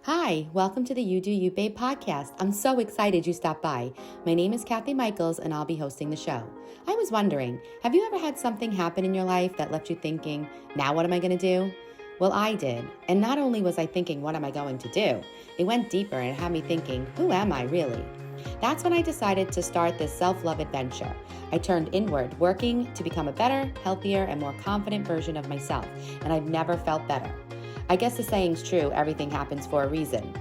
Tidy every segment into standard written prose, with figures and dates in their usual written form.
Hi, welcome to the You Do You Babe podcast. I'm so excited you stopped by. My name is Cathy Michaels and I'll be hosting the show. I was wondering, have you ever had something happen in your life that left you thinking, now what am I going to do? Well, I did. And not only was I thinking, what am I going to do? It went deeper and had me thinking, who am I really? That's when I decided to start this self-love adventure. I turned inward, working to become a better, healthier, and more confident version of myself. And I've never felt better. I guess the saying's true, everything happens for a reason.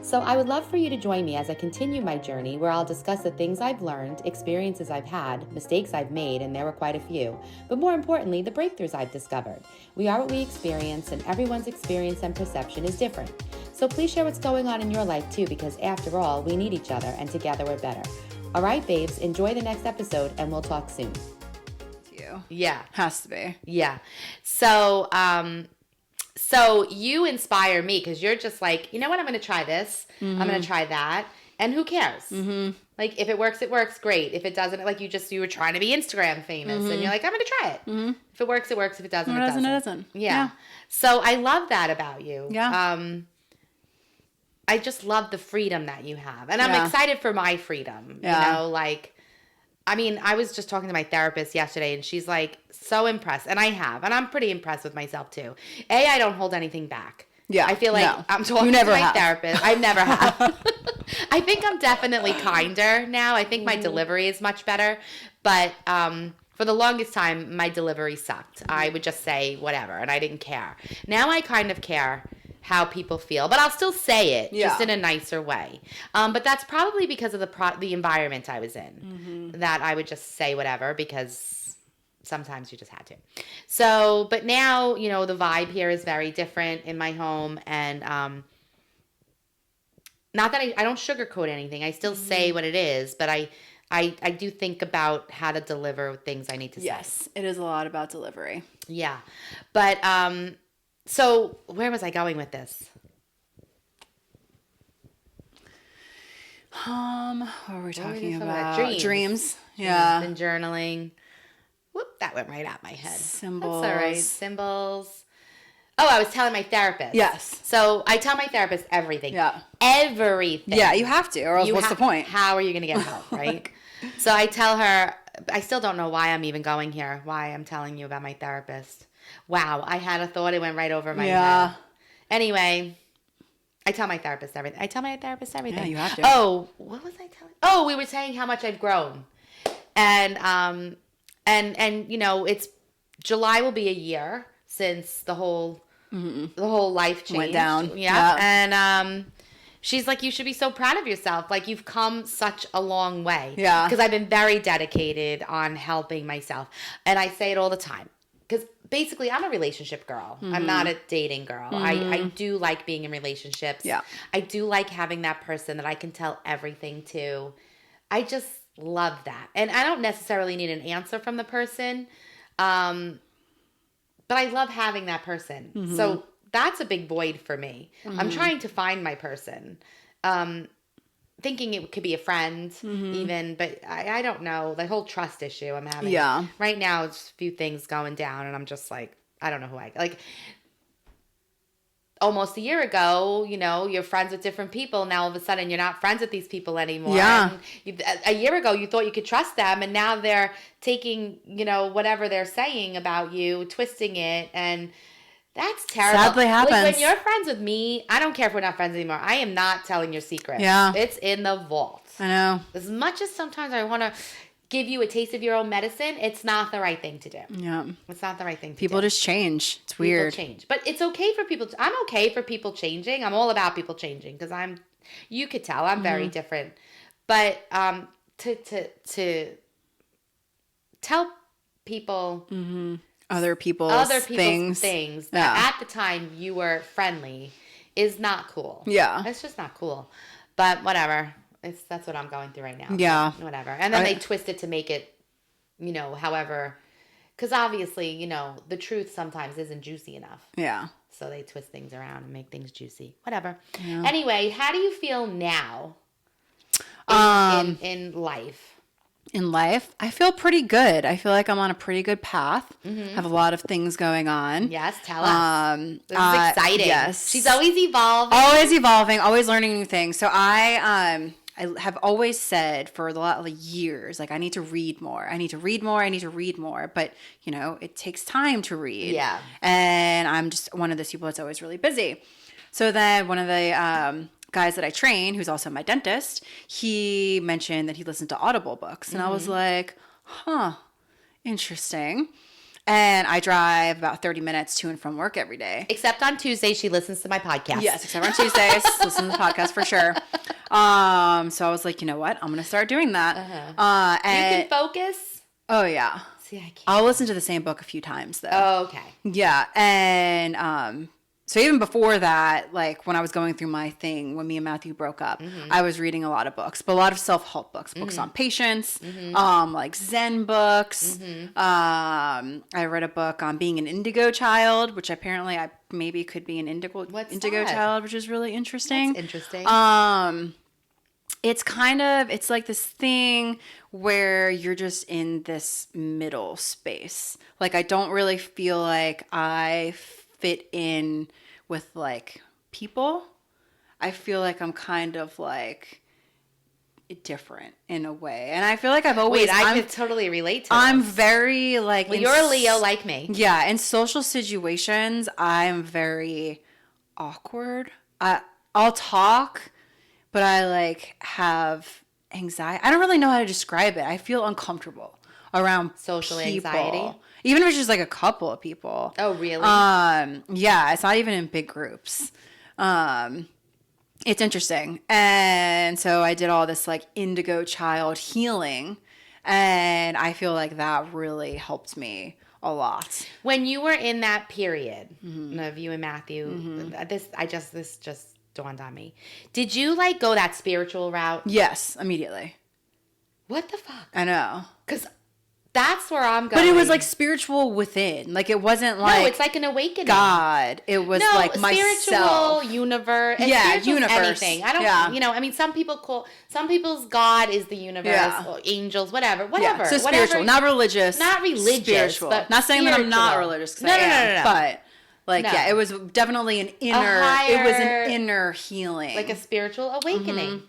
So I would love for you to join me as I continue my journey where I'll discuss the things I've learned, experiences I've had, mistakes I've made, and there were quite a few, but more importantly, the breakthroughs I've discovered. We are what we experience, and everyone's experience and perception is different. So please share what's going on in your life too, because after all, we need each other, and together we're better. All right, babes, enjoy the next episode, and we'll talk soon. You. Yeah. Has to be. Yeah. So you inspire me because you're just like, you know what? I'm going to try this. I'm going to try that. And who cares? Like, if it works, great. If it doesn't, like you were trying to be Instagram famous and you're like, I'm going to try it. If it works, it works. If it doesn't, it doesn't. Yeah. So I love that about you. Yeah. I just love the freedom that you have. And I'm excited for my freedom. You know, like, I mean, I was just talking to my therapist yesterday, and she's like so impressed, and I'm pretty impressed with myself too. I don't hold anything back. Yeah, I feel like I'm talking to my therapist. I never have. I think I'm definitely kinder now. I think my delivery is much better, but for the longest time, my delivery sucked. I would just say whatever, and I didn't care. Now I kind of care how people feel, but I'll still say it just in a nicer way. But that's probably because of the environment I was in, that I would just say whatever because sometimes you just had to. So, but now, you know, the vibe here is very different in my home, and not that I don't sugarcoat anything. I still say what it is, but I do think about how to deliver things I need to say. Yes, it is a lot about delivery. Yeah. But so where was I going with this? What were we talking about? Dreams. Yeah. And journaling. Whoop, that went right out my head. Symbols. That's all right. Symbols. Oh, I was telling my therapist. Yes. So I tell my therapist everything. Yeah. Everything. Yeah, you have to, or else what's the point? How are you going to get help, right? So I tell her, I still don't know why I'm even going here, why I'm telling you about my therapist. Wow, I had a thought. It went right over my head. Anyway, I tell my therapist everything. Yeah, you have to. Oh, what was I telling? Oh, we were saying how much I've grown. And you know, it's July will be a year since the whole life change went down. Yeah. And she's like, you should be so proud of yourself. Like, you've come such a long way. Yeah. Because I've been very dedicated on helping myself. And I say it all the time. Because basically, I'm a relationship girl. I'm not a dating girl. I do like being in relationships. Yeah. I do like having that person that I can tell everything to. I just love that. And I don't necessarily need an answer from the person. But I love having that person. So that's a big void for me. I'm trying to find my person. Thinking it could be a friend even, but I don't know. The whole trust issue I'm having. Yeah. Right now, it's a few things going down, and I'm just like, I don't know who like. Almost a year ago, you know, you're friends with different people. Now all of a sudden, you're not friends with these people anymore. Yeah. And a year ago, you thought you could trust them, and now they're taking, you know, whatever they're saying about you, twisting it, and that's terrible. Sadly happens. Like, when you're friends with me, I don't care if we're not friends anymore. I am not telling your secrets. Yeah. It's in the vault. I know. As much as sometimes I want to give you a taste of your own medicine, it's not the right thing to do. Yeah. It's not the right thing to do. People just change. It's weird. People change. But it's okay for people. I'm okay for people changing. I'm all about people changing because you could tell I'm very different. But to tell people other people's things that at the time you were friendly is not cool. Yeah. It's just not cool. But whatever. That's what I'm going through right now. Yeah. So whatever. And then they twist it to make it, you know, however, because obviously, you know, the truth sometimes isn't juicy enough. Yeah. So they twist things around and make things juicy. Whatever. Yeah. Anyway, how do you feel now in life? In life, I feel pretty good. I feel like I'm on a pretty good path. Mm-hmm. Have a lot of things going on. Yes, tell us. This is exciting. Yes. She's always evolving. Always evolving, always learning new things. So I have always said for a lot of years, like, I need to read more. I need to read more. I need to read more. But, you know, it takes time to read. Yeah. And I'm just one of those people that's always really busy. So then one of the guys that I train, who's also my dentist, he mentioned that he listened to Audible books. And I was like, interesting. And I drive about 30 minutes to and from work every day. Except on Tuesday, she listens to my podcast. Yes, except on Tuesdays. Listen to the podcast for sure. So I was like, you know what? I'm going to start doing that. And you can focus? Oh, yeah. See, I can't. I'll listen to the same book a few times, though. Oh, okay. Yeah. And so even before that, like when I was going through my thing, when me and Matthew broke up, I was reading a lot of books, but a lot of self-help books, books on patience, like Zen books. I read a book on being an indigo child, which apparently I maybe could be an indigo child, which is really interesting. That's interesting. It's like this thing where you're just in this middle space. Like, I don't really feel like I fit in with like people. I feel like I'm kind of like different in a way, and I feel like I've always. I could totally relate to. I'm very like. Well, you're a Leo like me. Yeah, in social situations, I'm very awkward. I'll talk, but I like have anxiety. I don't really know how to describe it. I feel uncomfortable around social people. anxiety. Even if it's just like a couple of people. Oh, really? Yeah, it's not even in big groups. It's interesting. And so I did all this like indigo child healing, and I feel like that really helped me a lot. When you were in that period of you and Matthew, this just dawned on me. Did you like go that spiritual route? Yes, immediately. What the fuck? I know. Because that's where I'm going. But it was like spiritual within. Like, it wasn't like... No, it's like an awakening. God. It was like myself. Spiritual, universe. Yeah, universe. Anything. I don't, you know, I mean, some people's God is the universe, or angels, whatever. Yeah, so spiritual, not religious. Not religious, spiritual. but not saying that I'm not religious. No. But, like, yeah, it was definitely an inner healing. Like a spiritual awakening.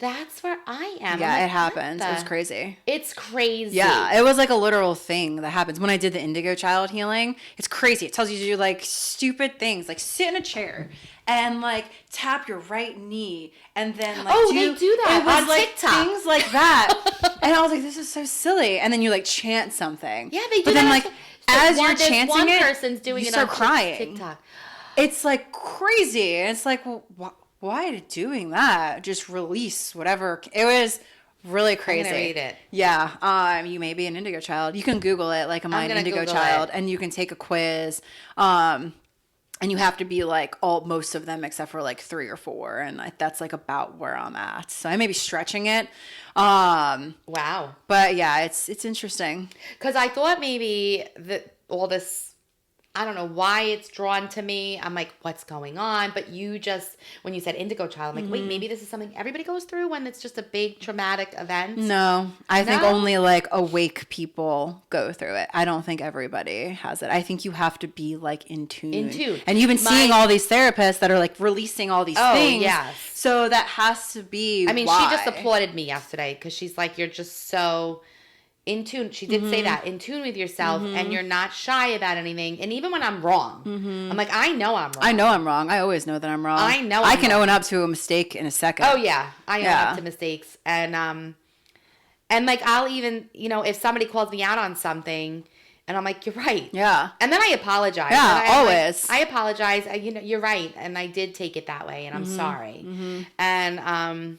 That's where I am. Yeah, it happens. It was crazy. It's crazy. Yeah, it was like a literal thing that happens. When I did the indigo child healing, it's crazy. It tells you to do like stupid things, like sit in a chair and like tap your right knee and then like they do that. It was on like TikTok. things like that. And I was like, this is so silly. And then you like chant something. Yeah, they do. But then like as you're chanting one it, person's doing you it start on crying. TikTok. It's like crazy. And it's like, well, why doing that? Just release whatever. It was really crazy. I'm gonna read it. Yeah. You may be an indigo child. You can Google it, like, am I an indigo child? And you can take a quiz. And you have to be like most of them except for like 3 or 4. And that's like about where I'm at. So I may be stretching it. Wow. But yeah, it's interesting. Because I thought maybe that all this, I don't know why it's drawn to me. I'm like, what's going on? But you just, when you said indigo child, I'm like, wait, maybe this is something everybody goes through when it's just a big traumatic event? No, I think only like awake people go through it. I don't think everybody has it. I think you have to be like in tune. And you've been seeing all these therapists that are like releasing all these things. Yes. So that has to be I mean, she just applauded me yesterday because she's like, you're just so... in tune. She did say that, in tune with yourself, and you're not shy about anything. And even when I'm wrong, I'm like, I know I'm wrong. I know I'm wrong. I always know that I'm wrong. I can own up to a mistake in a second. Oh yeah, I own up to mistakes, and like I'll even, you know, if somebody calls me out on something, and I'm like, you're right. Yeah. And then I apologize. Yeah, always. I apologize. You know, you're right, and I did take it that way, and I'm sorry. And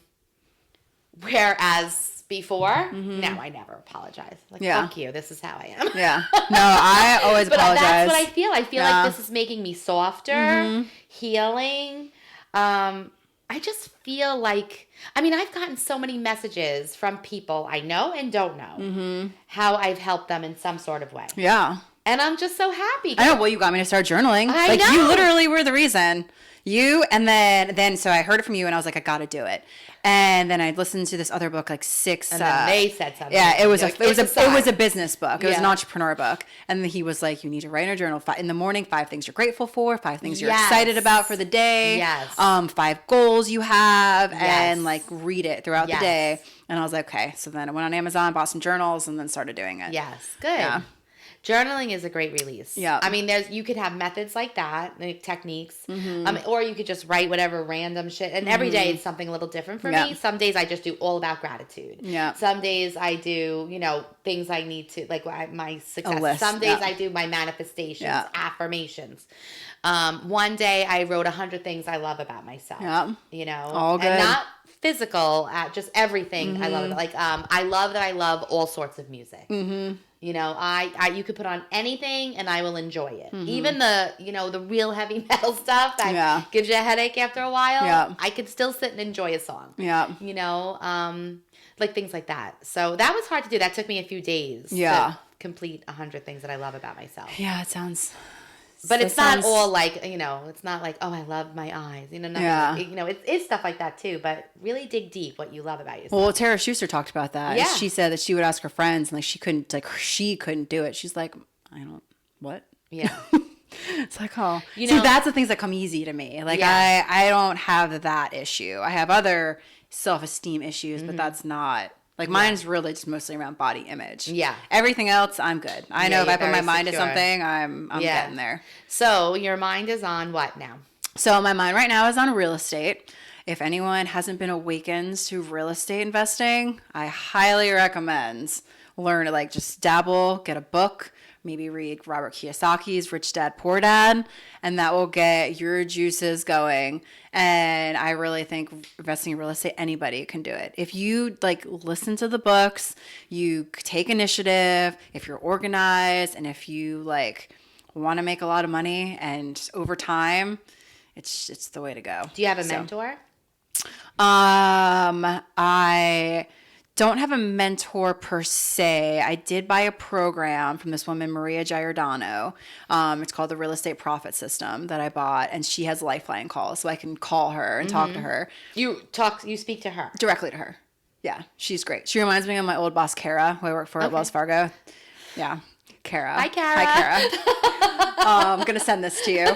whereas before, no, I never apologize. Like, fuck you. This is how I am. Yeah. No, I always but apologize. That's what I feel. I feel like this is making me softer, healing. I just feel like, I mean, I've gotten so many messages from people I know and don't know how I've helped them in some sort of way. Yeah. And I'm just so happy. I know. Well, you got me to start journaling. I know. You literally were the reason. And then so I heard it from you and I was like, I got to do it. And then I listened to this other book, like 6. And then they said something. Yeah, it was like, it was a business book. It was an entrepreneur book. And then he was like, you need to write in a journal in the morning, 5 things you're grateful for, 5 things you're excited about for the day. Yes. 5 goals you have, and like read it throughout the day. And I was like, okay. So then I went on Amazon, bought some journals, and then started doing it. Yes, good. Yeah. Journaling is a great release. Yeah. I mean, you could have methods like that, like techniques, or you could just write whatever random shit. And every day it's something a little different for me. Some days I just do all about gratitude. Yeah. Some days I do, things I need to, like my success. Some days I do my manifestations, affirmations. One day I wrote 100 things I love about myself. Yeah. All good. And not physical, just everything I love. Like, I love that I love all sorts of music. You could put on anything and I will enjoy it. Even the real heavy metal stuff that gives you a headache after a while, I could still sit and enjoy a song. Like things like that. So that was hard to do. That took me a few days to complete 100 things that I love about myself. Yeah, it sounds... But it's not all like, it's not like, oh, I love my eyes. It's stuff like that too. But really dig deep what you love about yourself. Well, Tara Schuster talked about that. Yeah. She said that she would ask her friends and like she couldn't do it. She's like, what? Yeah. It's like, oh. See, that's the things that come easy to me. Like I don't have that issue. I have other self-esteem issues, but that's not... Like, mine's really just mostly around body image. Yeah. Everything else, I'm good. I know if I put my mind to something, I'm getting there. So, your mind is on what now? So, my mind right now is on real estate. If anyone hasn't been awakened to real estate investing, I highly recommend learn to, like, just dabble, get a book, maybe read Robert Kiyosaki's Rich Dad, Poor Dad, and that will get your juices going. And I really think investing in real estate, anybody can do it. If you listen to the books, you take initiative, if you're organized, and if you want to make a lot of money, and over time, it's the way to go. Do you have a mentor? I don't have a mentor per se. I did buy a program from this woman, Maria Giordano. It's called the Real Estate Profit System that I bought, and she has Lifeline calls, so I can call her and talk to her. You speak to her? Directly to her. Yeah, she's great. She reminds me of my old boss, Kara, who I work for at Wells Fargo. Yeah, Kara. Hi, Kara. I'm going to send this to you.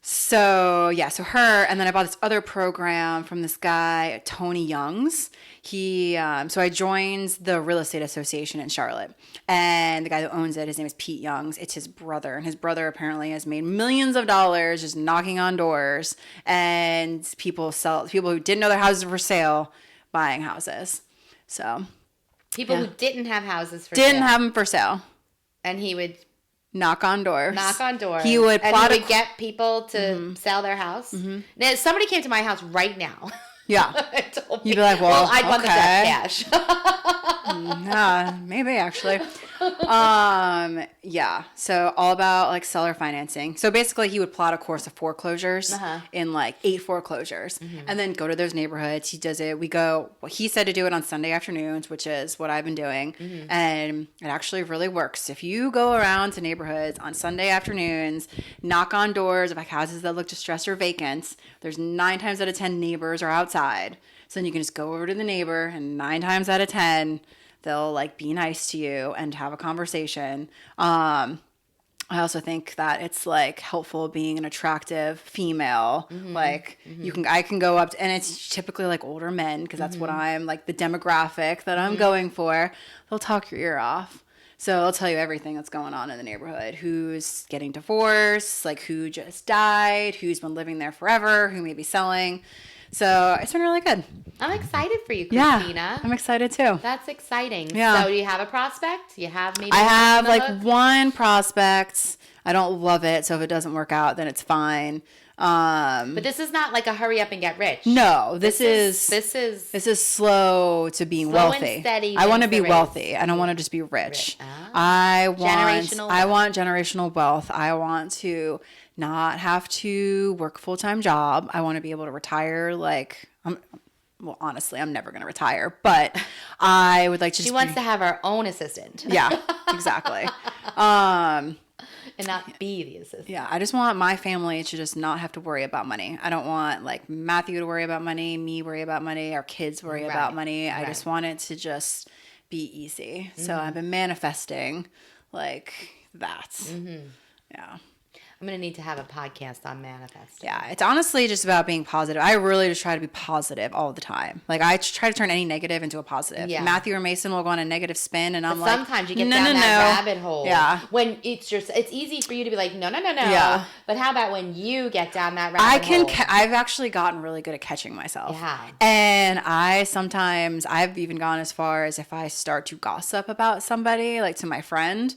So her, and then I bought this other program from this guy, Tony Youngs. So I joined the Real Estate Association in Charlotte, and the guy who owns it, his name is Pete Youngs. It's his brother, and his brother apparently has made millions of dollars just knocking on doors, and people who didn't know their houses were for sale, buying houses. So people who didn't have houses for didn't have them for sale, and he would knock on doors. He would get people to Mm-hmm. sell their house. Mm-hmm. Now, if somebody came to my house right now. Yeah. You'd be like, well, I'd want the cash. Yeah, maybe actually. So all about seller financing. So basically he would plot a course of foreclosures in 8 foreclosures and then go to those neighborhoods. He does it. He said to do it on Sunday afternoons, which is what I've been doing. And it actually really works. If you go around to neighborhoods on Sunday afternoons, knock on doors of houses that look distressed or vacant, there's 9 times out of 10 neighbors are outside. So then you can just go over to the neighbor, and 9 times out of 10, they'll be nice to you and have a conversation. I also think that it's helpful being an attractive female. I can go up to, and it's typically older men, because that's what I'm the demographic that I'm going for. They'll talk your ear off. So they'll tell you everything that's going on in the neighborhood. Who's getting divorced, who just died, who's been living there forever, who may be selling. So it's been really good. I'm excited for you, Christina. Yeah, I'm excited too. That's exciting. Yeah. So do you have a prospect? You have maybe? I have one prospect. I don't love it, so if it doesn't work out, then it's fine. But this is not a hurry up and get rich. No, this is slow to being wealthy. And steady. I want to be wealthy. I don't want to just be rich. I want generational wealth. I want to not have to work a full-time job. I want to be able to retire honestly, I'm never going to retire, but I would like to She wants to have her own assistant. Yeah, exactly. and not be the assistant. Yeah, I just want my family to just not have to worry about money. I don't want like Matthew to worry about money, me worry about money, our kids worry about money. I just want it to just be easy. So I've been manifesting like that. Yeah. I'm going to need to have a podcast on manifesting. Yeah, it's honestly just about being positive. I really just try to be positive all the time. Like, I try to turn any negative into a positive. Yeah. Matthew or Mason will go on a negative spin, and I'm like, sometimes you get down that rabbit hole. Yeah. When it's easy for you to be like, no. Yeah. But how about when you get down that rabbit hole? I've actually gotten really good at catching myself. Yeah. And I've even gone as far as if I start to gossip about somebody, like to my friend,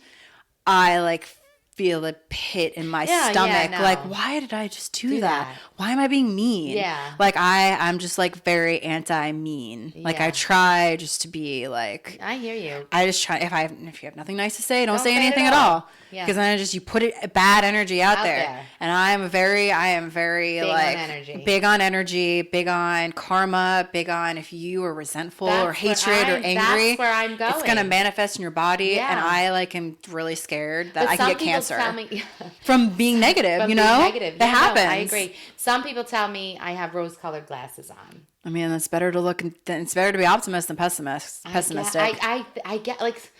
I like feel a pit in my stomach. Like, why did I just do that? Why am I being mean? Yeah. Like, I'm just like very anti-mean. Like, I try just to be like, I hear you. I just try, if you have nothing nice to say, don't say anything at all. Yeah. Because then you put bad energy out there. And I am very big like big on energy, big on karma, big on if you are resentful or hatred or angry, that's where I'm going. It's gonna manifest in your body. Yeah. And I like am really scared that I can get cancer from being negative. Negative. That happens. I agree. Some people tell me I have rose-colored glasses on. I mean, it's better to be optimist than pessimistic. I get like.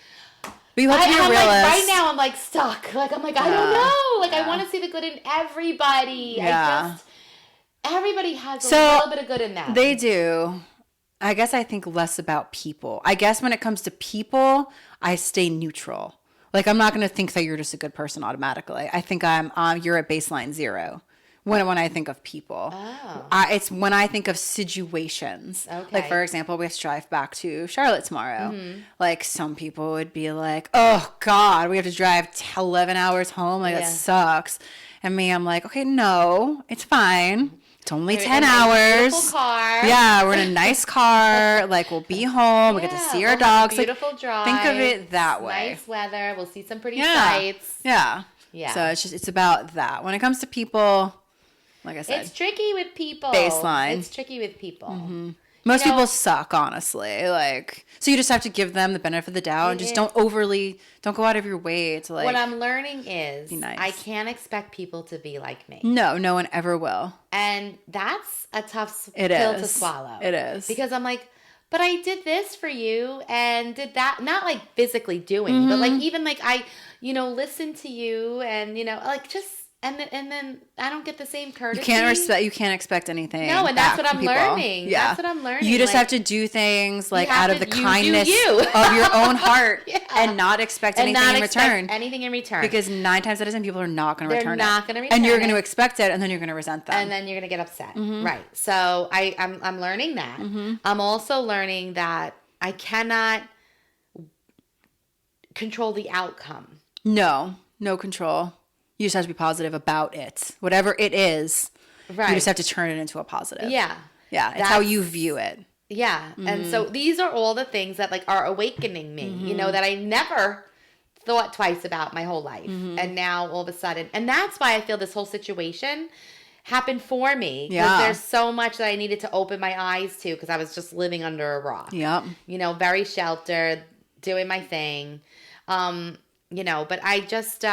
But you have to be a realist. Like, right now, I'm like stuck. Like, I'm like, I don't know. Like, I want to see the good in everybody. Yeah. Everybody has a little bit of good in that. They do. I guess I think less about people. I guess when it comes to people, I stay neutral. Like, I'm not going to think that you're just a good person automatically. I think you're at baseline 0. When I think of people. Oh. It's when I think of situations. Okay. Like, for example, we have to drive back to Charlotte tomorrow. Mm-hmm. Like, some people would be like, oh, God, we have to drive 11 hours home. Like, that sucks. And me, I'm like, okay, no, it's fine. It's only 10 hours. Beautiful car. Yeah, we're in a nice car. Like, we'll be home. We get to see our dogs. Beautiful drive. Think of it that way. Nice weather. We'll see some pretty sights. Yeah. So it's about that. When it comes to people... Like I said, it's tricky with people. Baseline. It's tricky with people. Mm-hmm. Most people suck, honestly. Like, so you just have to give them the benefit of the doubt and just don't go out of your way to like. What I'm learning is be nice. I can't expect people to be like me. No one ever will. And that's a tough pill to swallow. It is. Because I'm like, but I did this for you and did that, not like physically doing, but like even like I, listened to you and, like just. And then I don't get the same courtesy. You can't expect anything. No, and that's what I'm learning. Yeah. That's what I'm learning. You just have to do things like out of the kindness of your own heart and not expect anything in return. Anything in return. Because 9 times out of 10 people are not going to return it. They're not going to return it. And you're going to expect it, and then you're going to resent them. And then you're going to get upset. Mm-hmm. Right. So I'm learning that. Mm-hmm. I'm also learning that I cannot control the outcome. No control. You just have to be positive about it. Whatever it is, you just have to turn it into a positive. Yeah. Yeah, it's how you view it. Yeah. Mm-hmm. And so these are all the things that like are awakening me, that I never thought twice about my whole life. Mm-hmm. And now all of a sudden, and that's why I feel this whole situation happened for me. Because there's so much that I needed to open my eyes to because I was just living under a rock. Yep. Very sheltered, doing my thing. But I just...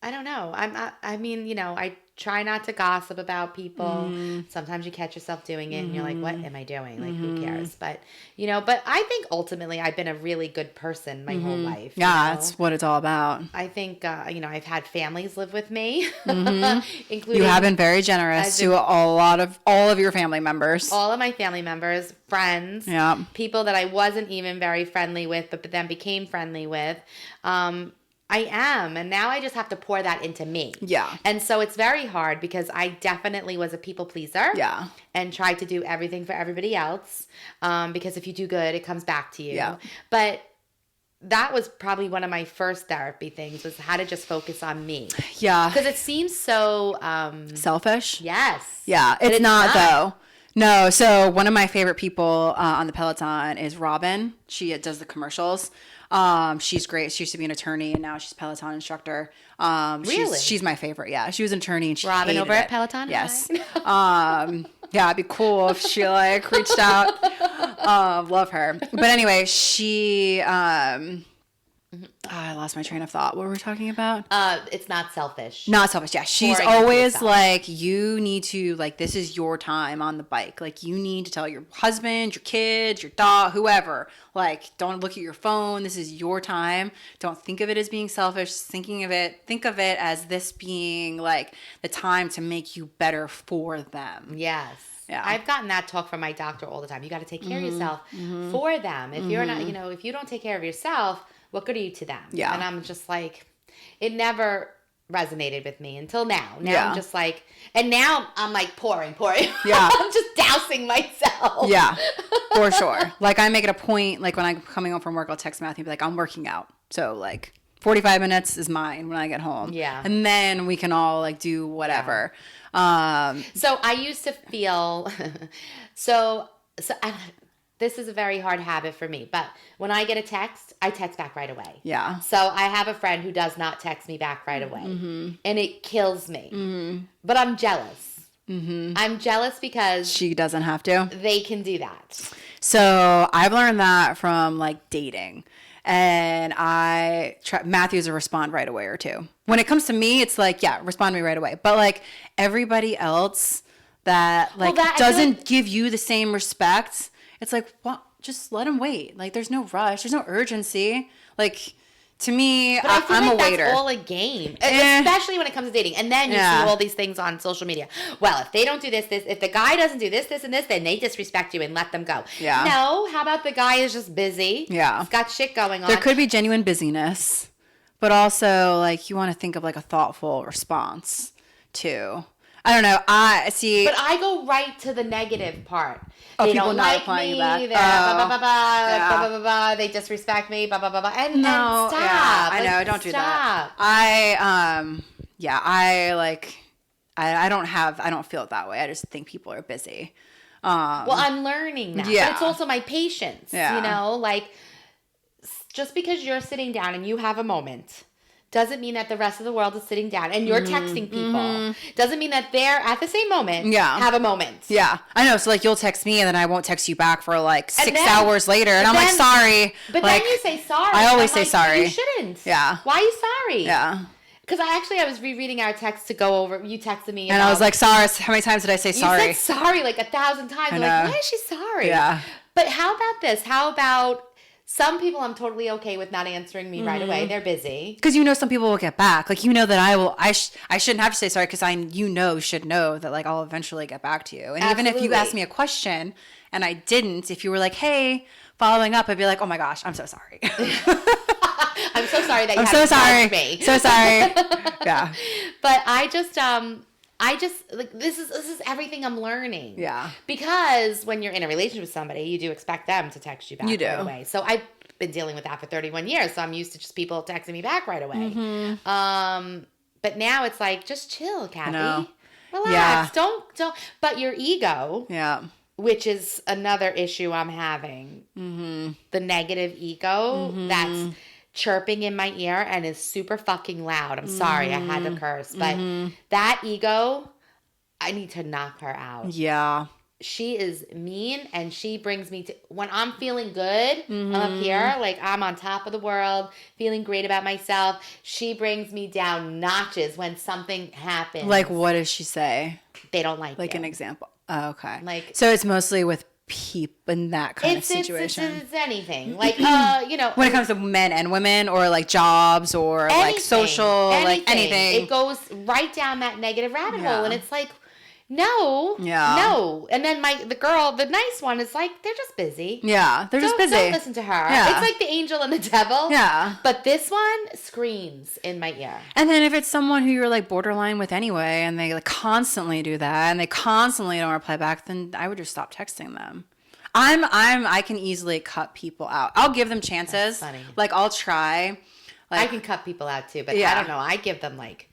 I don't know. I try not to gossip about people. Sometimes you catch yourself doing it and you're like, what am I doing? Like, who cares? But I think ultimately I've been a really good person my whole life. Yeah, that's what it's all about. I think, I've had families live with me, including... You have been very generous to all of your family members. All of my family members, friends, people that I wasn't even very friendly with, but then became friendly with. I am. And now I just have to pour that into me. Yeah. And so it's very hard because I definitely was a people pleaser. Yeah. And tried to do everything for everybody else. Because if you do good, it comes back to you. Yeah. But that was probably one of my first therapy things was how to just focus on me. Yeah. Because it seems so... selfish? Yes. Yeah. It's not though. No, so one of my favorite people on the Peloton is Robin. She does the commercials. She's great. She used to be an attorney and now she's a Peloton instructor. Really? She's my favorite. Yeah. She was an attorney and she Robin hated over it. at Peloton? Yes. Yeah, it'd be cool if she reached out. Love her. But anyway, she I lost my train of thought. What were we talking about? It's not selfish. Not selfish. Yeah. She's Pouring into always yourself. like, you need to, like, this is your time on the bike. Like, you need to tell your husband, your kids, your dog, whoever, like, don't look at your phone. This is your time. Don't think of it as being selfish. Think of it as this being like the time to make you better for them. Yes. Yeah. I've gotten that talk from my doctor all the time. You got to take care of yourself for them. If you're not, if you don't take care of yourself, what good are you to them? Yeah. And I'm just like, it never resonated with me until now. Now Yeah. I'm just like, and now I'm like pouring. Yeah. I'm just dousing myself. Yeah, for sure. Like, I make it a point, like, when I'm coming home from work, I'll text Matthew and be like, I'm working out. So, like, 45 minutes is mine when I get home. Yeah. And then we can all, like, do whatever. So I used to feel, this is a very hard habit for me, but when I get a text, I text back right away. Yeah. So I have a friend who does not text me back right away, and it kills me. But I'm jealous. I'm jealous because She doesn't have to. they can do that. So I've learned that from, like, dating. And Matthew's a respond right away or two. When it comes to me, it's like, yeah, respond to me right away. But, like, everybody else that, like, doesn't give you the same respect, it's like, well, just let him wait. Like, there's no rush. There's no urgency. Like, to me, But I feel I'm like a waiter. that's all a game, Eh. especially when it comes to dating. And then you see all these things on social media. Well, if they don't do this, if the guy doesn't do this, and this, then they disrespect you and let them go. Yeah. No, how about the guy is just busy? Yeah. He's got shit going on. There could be genuine busyness, but also, like, you want to think of, like, a thoughtful response, too. I don't know. I see. But I go right to the negative part. Oh, They people don't not like replying me. back. They're blah, blah, blah, blah, Yeah. blah, blah, blah, blah. They disrespect me, blah, blah, blah, blah. And No, stop. yeah, I Like, know. Don't do that. stop. I don't feel it that way. I just think people are busy. Well, I'm learning that. Yeah. But it's also my patience. Yeah. You know, like, just because you're sitting down and you have a moment doesn't mean that the rest of the world is sitting down and you're texting people. Doesn't mean that they're at the same moment have a moment. Yeah, I know. So, like, you'll text me and then I won't text you back for, like, 6 then- hours later. And I'm like, sorry. But like, then you say sorry. I always I'm say like, sorry. You shouldn't. Yeah. Why are you sorry? Yeah. Because I was rereading our text to go over. You texted me. And I was like, sorry. How many times did I say sorry? You said sorry like 1,000 times. I'm like, why is she sorry? Yeah. But how about this? How about some people I'm totally okay with not answering me right away. They're busy. Because some people will get back. Like, that I shouldn't have to say sorry because should know that, like, I'll eventually get back to you. And even if you asked me a question and I didn't, if you were like, hey, following up, I'd be like, oh my gosh, I'm so sorry. I'm so sorry that you I'm haven't so sorry. judged me. So sorry. Yeah. But I just like this is everything I'm learning. Yeah. Because when you're in a relationship with somebody, you do expect them to text you back right away. So I've been dealing with that for 31 years, so I'm used to just people texting me back right away. But now it's like, just chill, Cathy. Relax. Yeah. Don't. But your ego. Yeah. Which is another issue I'm having. The negative ego that's chirping in my ear and is super fucking loud. I'm sorry, I had to curse. But that ego, I need to knock her out. Yeah. She is mean and she brings me to, when I'm feeling good, I'm up here, like I'm on top of the world, feeling great about myself. She brings me down notches when something happens. Like, what does she say? They don't like Like you. an example. Oh, okay. Like, so it's mostly with people in that kind of situation. It's anything. Like, when it comes to men and women, or like jobs, or like social, like anything. It goes right down that negative rabbit hole, and it's like, no. And then the nice one is like, they're just busy. Yeah, they're just busy. Don't listen to her. Yeah. It's like the angel and the devil. Yeah. But this one screams in my ear. And then if it's someone who you're like borderline with anyway, and they like constantly do that, and they constantly don't reply back, then I would just stop texting them. I can easily cut people out. I'll give them chances. That's funny. Like, I'll try. Like, I can cut people out too, but I don't know. I give them like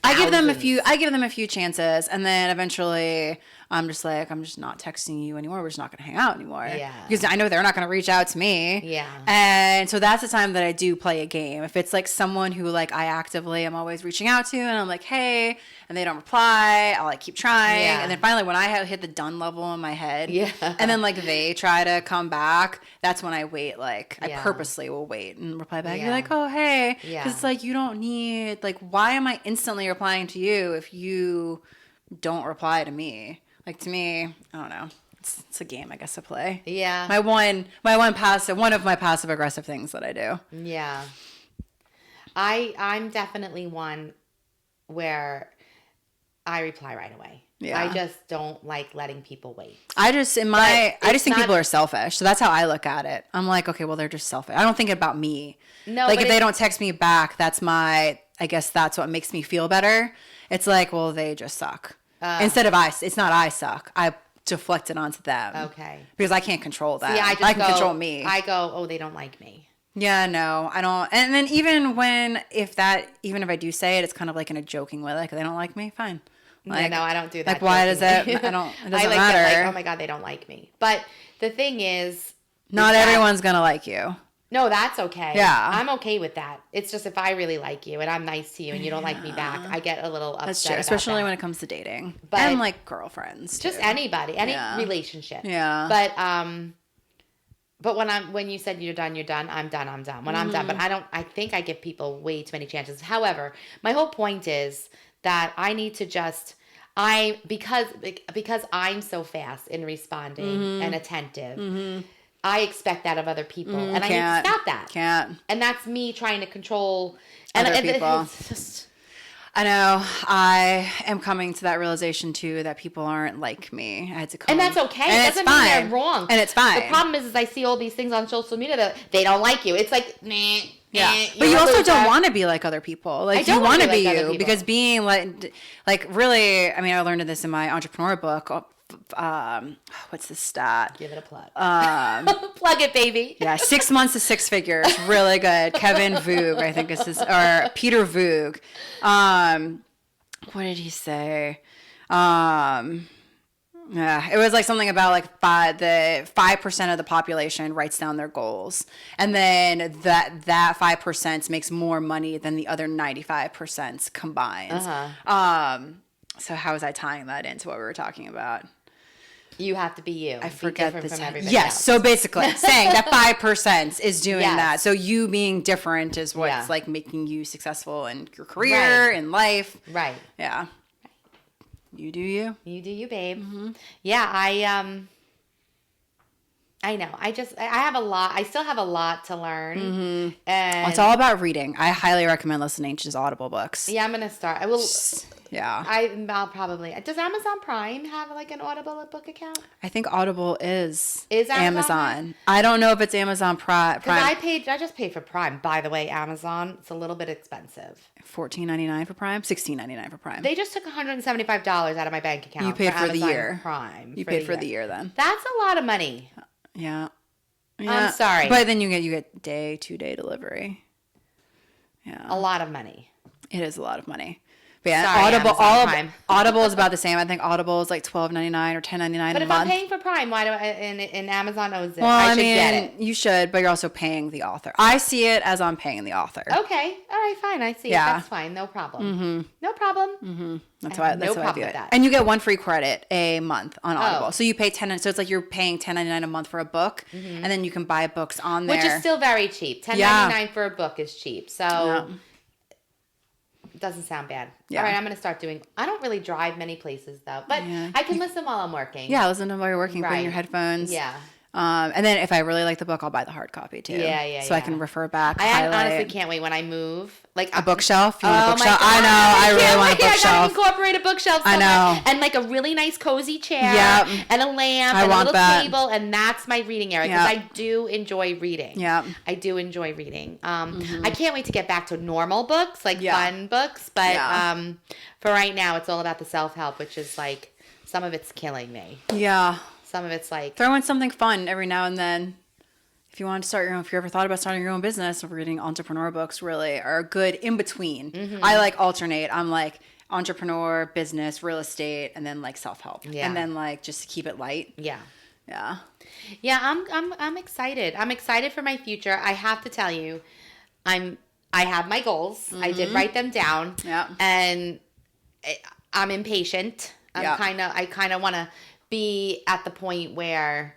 I give them a few chances, and then eventually I'm just like, I'm just not texting you anymore. We're just not going to hang out anymore. Yeah. Because I know they're not going to reach out to me. Yeah. And so that's the time that I do play a game. If it's like someone who like I actively am always reaching out to and I'm like, hey, and they don't reply, I'll like keep trying. Yeah. And then finally when I have hit the done level in my head, Yeah. and then like they try to come back, that's when I wait. Like I Yeah. purposely will wait and reply back. Yeah. You're like, oh, hey. Yeah. Because it's like, you don't need, like, why am I instantly replying to you if you don't reply to me? Like, to me, I don't know. It's a game, I guess, to play. Yeah. One of my passive aggressive things that I do. Yeah. I'm definitely one where I reply right away. Yeah. I just don't like letting people wait. I just think people are selfish. So that's how I look at it. I'm like, okay, well, they're just selfish. I don't think about me. No, like if they don't text me back, I guess that's what makes me feel better. It's like, well, they just suck. Instead of it's not I suck. I deflect it onto them. Okay. Because I can't control that. See, I can control me. I go, oh, they don't like me. Yeah, no, I don't. And then even if I do say it, it's kind of like in a joking way, like they don't like me, fine. Like, yeah, no, I don't do that. Like, why does it? It doesn't matter. Like, oh my God, they don't like me. But the thing is, not everyone's gonna like you. No, that's okay. Yeah. I'm okay with that. It's just if I really like you and I'm nice to you and you don't like me back, I get a little upset. That's true, especially when it comes to dating. But and like girlfriends. Just too. anybody, any relationship. Yeah. But when you said you're done, I'm done. When I'm done, but I think I give people way too many chances. However, my whole point is that I need to because I'm so fast in responding and attentive. I expect that of other people, and I need to stop that. Can't. And that's me trying to control other people. It's just, I know. I am coming to that realization too that people aren't like me. I had to come, and that's okay. And it it's doesn't fine. mean they're wrong, and it's fine. The problem is I see all these things on social media that they don't like you. It's like, nah. Yeah, but you also don't want to be like other people. Like you want to be you because being like really. I mean, I learned this in my entrepreneur book. What's the stat? Give it a plug. Plug it, baby. Yeah, 6 months to six figures. Really good. Kevin Voog, I think this is, or Peter Voog. What did he say? Yeah, it was like something about like 5% of the population writes down their goals, and then that 5% makes more money than the other 95% combined. So how was I tying that into what we were talking about? You have to be you. I forget this. From everybody yes, else. so basically saying that 5% is doing Yes. that. So you being different is what's like making you successful in your career, in life. Right. Yeah. You do you. You do you, babe. Yeah, I know. I have a lot. I still have a lot to learn. And It's all about reading. I highly recommend listening to just Audible books. yeah, I'm gonna start. I will. Yeah. I'll probably. Does Amazon Prime have like an Audible book account? I think Audible is Amazon. I don't know if it's Amazon Prime. Because I just paid for Prime. By the way, Amazon, it's a little bit expensive. $14.99 for Prime, $16.99 for Prime. They just took $175 out of my bank account. You paid for the Amazon year. Prime. You paid for the year then. That's a lot of money. Yeah. I'm sorry. But then you get 2-day delivery. Yeah. A lot of money. It is a lot of money. But yeah, Sorry, Audible is about the same. I think Audible is like $12.99 or $10.99 a month. But if I'm paying for Prime, why do and Amazon owns it? Well, I should get it. You should, but you're also paying the author. I see it as I'm paying the author. Okay. All right, fine. I see it. That's fine. No problem. No problem. That's why I do it. That. And you get one free credit a month on Audible. So you pay so it's like you're paying $10.99 a month for a book, and then you can buy books on there. Which is still very cheap. $10.99 for a book is cheap. So it doesn't sound bad. Yeah. All right, I'm going to start doing. I don't really drive many places though, but I can listen while I'm working. Yeah, listen to while you're working, put in your headphones. Yeah. And then if I really like the book, I'll buy the hard copy too. So I can refer back. I honestly can't wait when I move. Like a bookshelf. You want a bookshelf? God, I know. I really want a bookshelf. I gotta incorporate a bookshelf. I know. And like a really nice cozy chair. Yep. And a lamp. And a little table. And that's my reading area because I do enjoy reading. Yeah. I do enjoy reading. I can't wait to get back to normal books, like fun books. But for right now, it's all about the self-help, which is like some of it's killing me. Yeah. Some of it's like throw in something fun every now and then. If you want to start your own, if you ever thought about starting your own business, reading entrepreneur books really are good in between. I like alternate. I'm like, entrepreneur, business, real estate, and then like self-help. Yeah. And then like just to keep it light. Yeah. Yeah. Yeah, I'm excited. I'm excited for my future. I have to tell you, I have my goals. I did write them down. Yeah. And I'm impatient. Yeah. I kind of want to be at the point where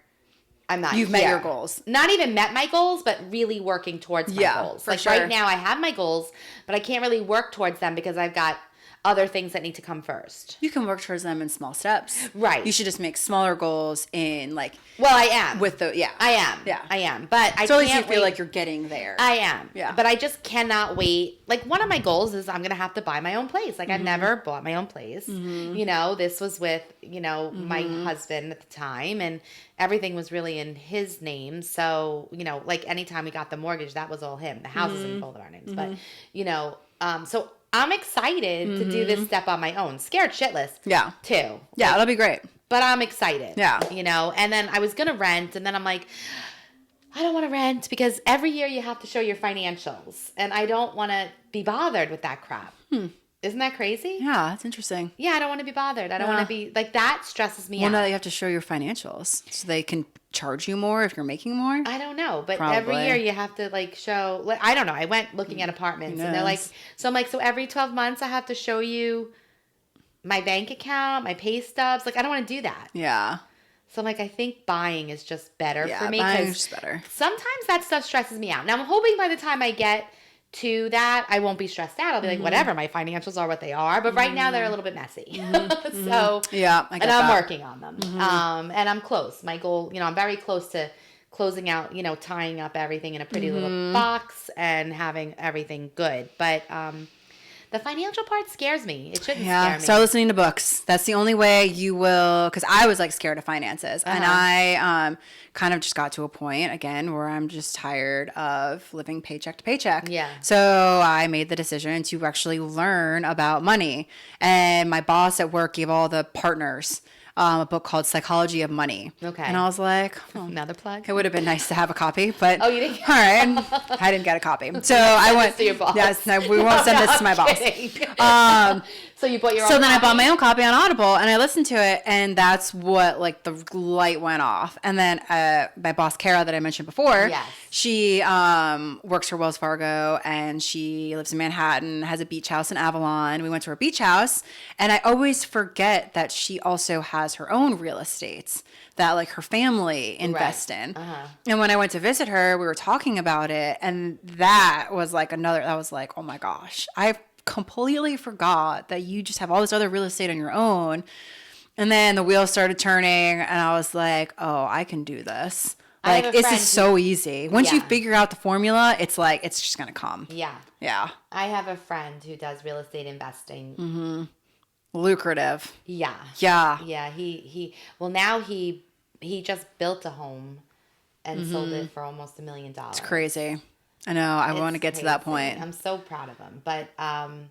I'm not. You've met your goals. Not even met my goals, but really working towards my goals. For like sure. right now, I have my goals, but I can't really work towards them because I've got other things that need to come first. You can work towards them in small steps. Right. You should just make smaller goals in like. Well, I am. I am. Yeah. I am. But I so can't at least you feel like you're getting there. I am. Yeah. But I just cannot wait. Like one of my goals is I'm going to have to buy my own place. Like I've never bought my own place. You know, this was with, you know, my husband at the time and everything was really in his name. So, you know, like anytime we got the mortgage, that was all him. The house is in both of our names. But, you know, so I'm excited to do this step on my own. Scared shitless. Yeah. Too. Yeah, it'll be great. But I'm excited. Yeah. You know, and then I was going to rent and then I'm like, I don't want to rent because every year you have to show your financials and I don't want to be bothered with that crap. Isn't that crazy? Yeah, that's interesting. Yeah, I don't want to be bothered. I don't want to be like that stresses me Well, out. now you have to show your financials so they can charge you more if you're making more. I don't know, but Probably. every year you have to like show. Like, I don't know. I went looking at apartments, and they're like, so I'm like, so every 12 months I have to show you my bank account, my pay stubs. Like, I don't want to do that. Yeah. So I'm like, I think buying is just better for me. Buying is better. Sometimes that stuff stresses me out. Now I'm hoping by the time I get to that, I won't be stressed out. I'll be like, whatever, my financials are what they are. But right now they're a little bit messy. So yeah, I get and I'm that. working on them. And I'm close. My goal, you know, I'm very close to closing out, you know, tying up everything in a pretty little box and having everything good. But the financial part scares me. It shouldn't scare me. Start listening to books. That's the only way you will, because I was like scared of finances. And I kind of just got to a point, again, where I'm just tired of living paycheck to paycheck. Yeah. So I made the decision to actually learn about money. And my boss at work gave all the partners a book called Psychology of Money. Okay. And I was like, Another plug? it would have been nice to have a copy, but Oh, you didn't? all right, I didn't get a copy. So I went to your boss. Yes, no, we won't send this to my boss. So you bought your own So then I copy? bought my own copy on Audible and I listened to it, and that's what like the light went off. And then my boss Kara that I mentioned before, Yes. she works for Wells Fargo and she lives in Manhattan, has a beach house in Avalon. We went to her beach house, and I always forget that she also has her own real estates that like her family invest in. And when I went to visit her, we were talking about it, and that was like oh my gosh, I completely forgot that you just have all this other real estate on your own. And then the wheels started turning and I was like, oh, I can do this. Like, this is so easy. Once you figure out the formula, it's like, it's just going to come. Yeah. Yeah. I have a friend who does real estate investing. Lucrative. Yeah. Yeah. Yeah. Well, now he just built a home and sold it for almost $1 million. It's crazy. I know. I want to get to that point. I'm so proud of him, but I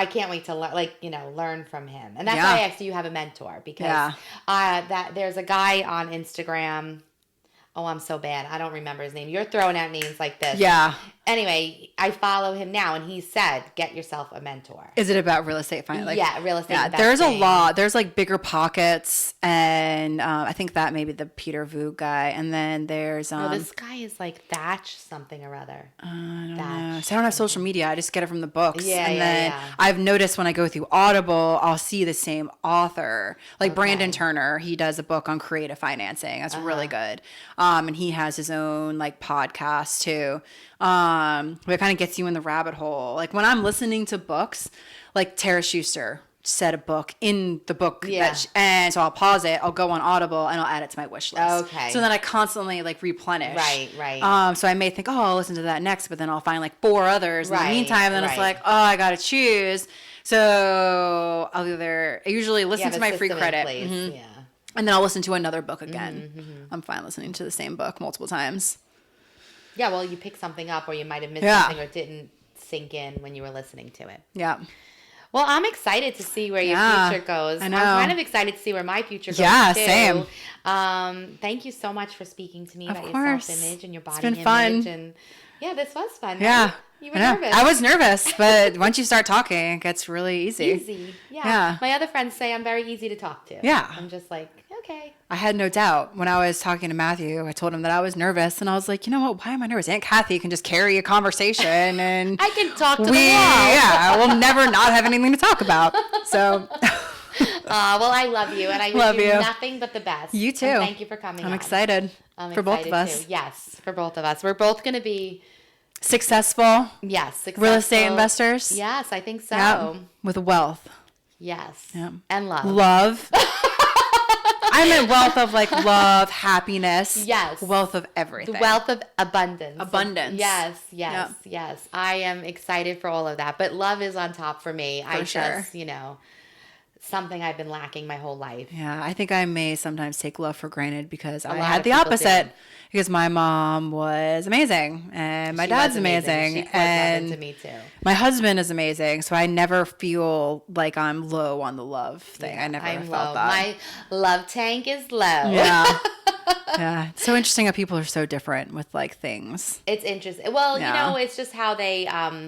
can't wait to learn from him. And that's why I asked, do you have a mentor? Because there's a guy on Instagram. Oh, I'm so bad. I don't remember his name. You're throwing out names like this. Yeah. Anyway, I follow him now, and he said, get yourself a mentor. Is it about real estate finance? Like, yeah, real estate investing. There's a lot. There's like Bigger Pockets, and I think that may be the Peter Vu guy. And then there's... this guy is like Thatch something or other. I don't know. So I don't have social media. I just get it from the books. Yeah, and then I've noticed when I go through Audible, I'll see the same author. Like Brandon Turner, he does a book on creative financing. That's really good. And he has his own like podcast too. But it kind of gets you in the rabbit hole. Like when I'm listening to books, like Tara Schuster said a book in the book. And so I'll pause it, I'll go on Audible, and I'll add it to my wish list. Okay. So then I constantly like replenish. Right. So I may think, oh, I'll listen to that next, but then I'll find like 4 others in the meantime. And then it's like, oh, I got to choose. So I usually listen to my free credit. Yeah. And then I'll listen to another book again. I'm fine listening to the same book multiple times. Yeah, well, you pick something up, or you might have missed something, or it didn't sink in when you were listening to it. Yeah. Well, I'm excited to see where your future goes. I know. I'm kind of excited to see where my future goes, yeah, too. Same. Thank you so much for speaking to me about your self-image and your body it's been image. Fun. And yeah, this was fun. Yeah. Right? You were nervous. I was nervous, but once you start talking, it gets really easy. Easy. Yeah. My other friends say I'm very easy to talk to. Yeah. I'm just like, okay. I had no doubt when I was talking to Matthew. I told him that I was nervous, and I was like, you know what? Why am I nervous? Aunt Cathy can just carry a conversation, and I can talk to the wall. Yeah, we'll never not have anything to talk about. So, well, I love you, and I wish you nothing but the best. You too. And thank you for coming. I'm excited for both of us. Too. Yes, for both of us. We're both going to be successful. Yes, successful real estate investors. Yes, I think so. Yep. With wealth. Yes. Yep. And love. Love. I meant wealth of like love, happiness. Yes. Wealth of everything. The wealth of abundance. Abundance. Yes. Yes. I am excited for all of that. But love is on top for me. Just, something I've been lacking my whole life. Yeah, I think I may sometimes take love for granted because I had the opposite. Because my mom was amazing and my dad's amazing. She and to me too. My husband is amazing. So I never feel like I'm low on the love thing. I never felt low. that. My love tank is low. Yeah. Yeah. It's so interesting how people are so different with like things. It's interesting. Well, it's just how they how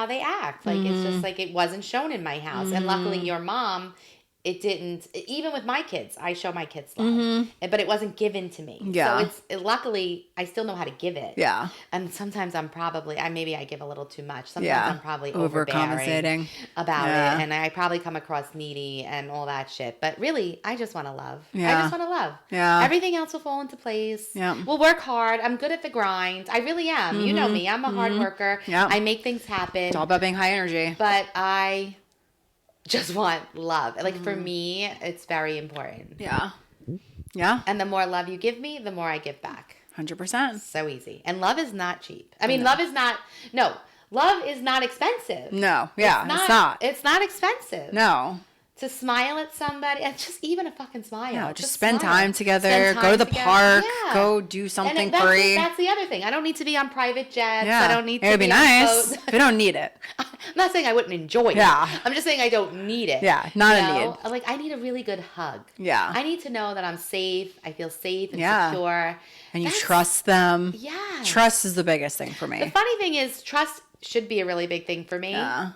they act. Like it's just like it wasn't shown in my house. And luckily your mom, it didn't, even with my kids, I show my kids love, but it wasn't given to me. Yeah. So luckily I still know how to give it. Yeah. And sometimes I'm probably, maybe I give a little too much. Sometimes I'm probably overcompensating about it. And I probably come across needy and all that shit. But really, I just want to love. Yeah. I just want to love. Yeah. Everything else will fall into place. Yeah. We'll work hard. I'm good at the grind. I really am. You know me. I'm a hard worker. Yeah. I make things happen. It's all about being high energy. But I just want love. Like for me, it's very important. Yeah. Yeah. And the more love you give me, the more I give back. 100%. So easy. And love is not cheap. love is not expensive. No. Yeah. It's not. It's not expensive. No. To smile at somebody, and just even a fucking smile. Yeah, just spend time together, go to the park, go do something free. That's the other thing. I don't need to be on private jets. Yeah. I don't need to It would be nice, boats. but I don't need it. I'm not saying I wouldn't enjoy it. Yeah. I'm just saying I don't need it. Yeah, not a need. Like I need a really good hug. Yeah. I need to know that I'm safe. I feel safe and secure. And you trust them. Yeah. Trust is the biggest thing for me. The funny thing is, trust should be a really big thing for me. Yeah.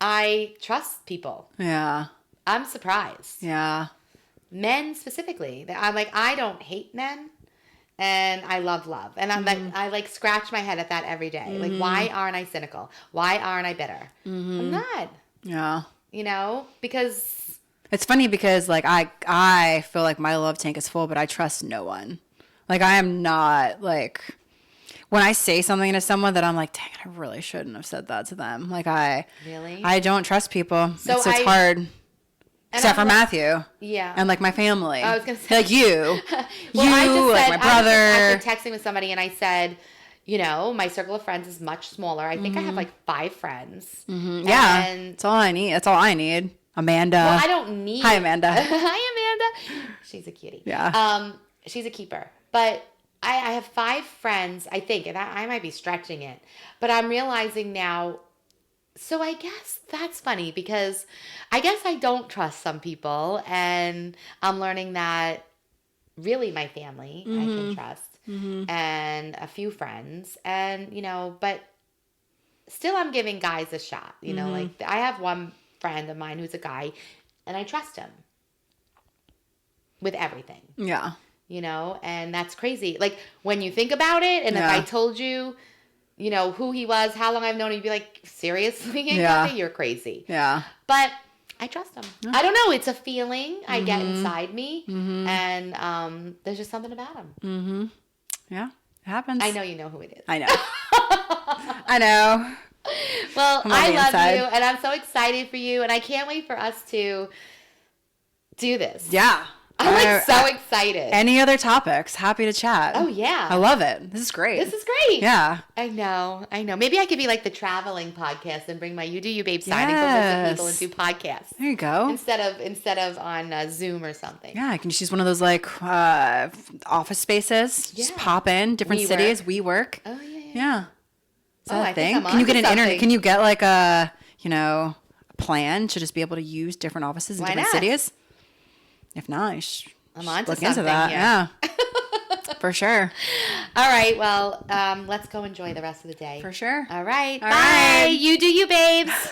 I trust people. Yeah. I'm surprised. Yeah. Men specifically. I'm like, I don't hate men. And I love love. And I'm like, I scratch my head at that every day. Like, why aren't I cynical? Why aren't I bitter? I'm not. Yeah. Because it's funny because like I feel like my love tank is full, but I trust no one. Like I am not like when I say something to someone that I'm like, dang, I really shouldn't have said that to them. Like I don't trust people. So it's hard. Except for Matthew. Yeah. And like my family. I was going to say. Like you. I just said, my brother. I was texting with somebody and I said, my circle of friends is much smaller. I think I have like 5 friends. Yeah. And that's all I need. That's all I need. Amanda. Well, I don't need. Hi, Amanda. Hi, Amanda. She's a cutie. Yeah. She's a keeper. But I have 5 friends, I think, and I might be stretching it. But I'm realizing now. So I guess that's funny because I guess I don't trust some people, and I'm learning that really my family I can trust and a few friends, and but still I'm giving guys a shot. Like I have one friend of mine who's a guy, and I trust him with everything. Yeah. And that's crazy. Like when you think about it, and if I told you. Who he was, how long I've known him, you'd be like, seriously? Kathy, you're crazy. Yeah. But I trust him. Yeah. I don't know. It's a feeling I get inside me. And there's just something about him. Yeah. It happens. I know you know who it is. I know. I know. Well, I love you. And I'm so excited for you. And I can't wait for us to do this. Yeah. I'm so excited. Any other topics? Happy to chat. Oh, yeah. I love it. This is great. Yeah. I know. Maybe I could be like the traveling podcast and bring my You Do You Babe signing for people and do podcasts. There you go. Instead of on Zoom or something. Yeah, I can just use one of those like office spaces. Just pop in different cities. WeWork. Oh, yeah. Yeah. Is that a thing? Can you get an internet? Can you get like a a plan to just be able to use different offices in different cities? If not, I'm on to look into something that. here. Yeah. For sure. All right. Well, let's go enjoy the rest of the day. For sure. All right. All Bye. right. You do you, babes.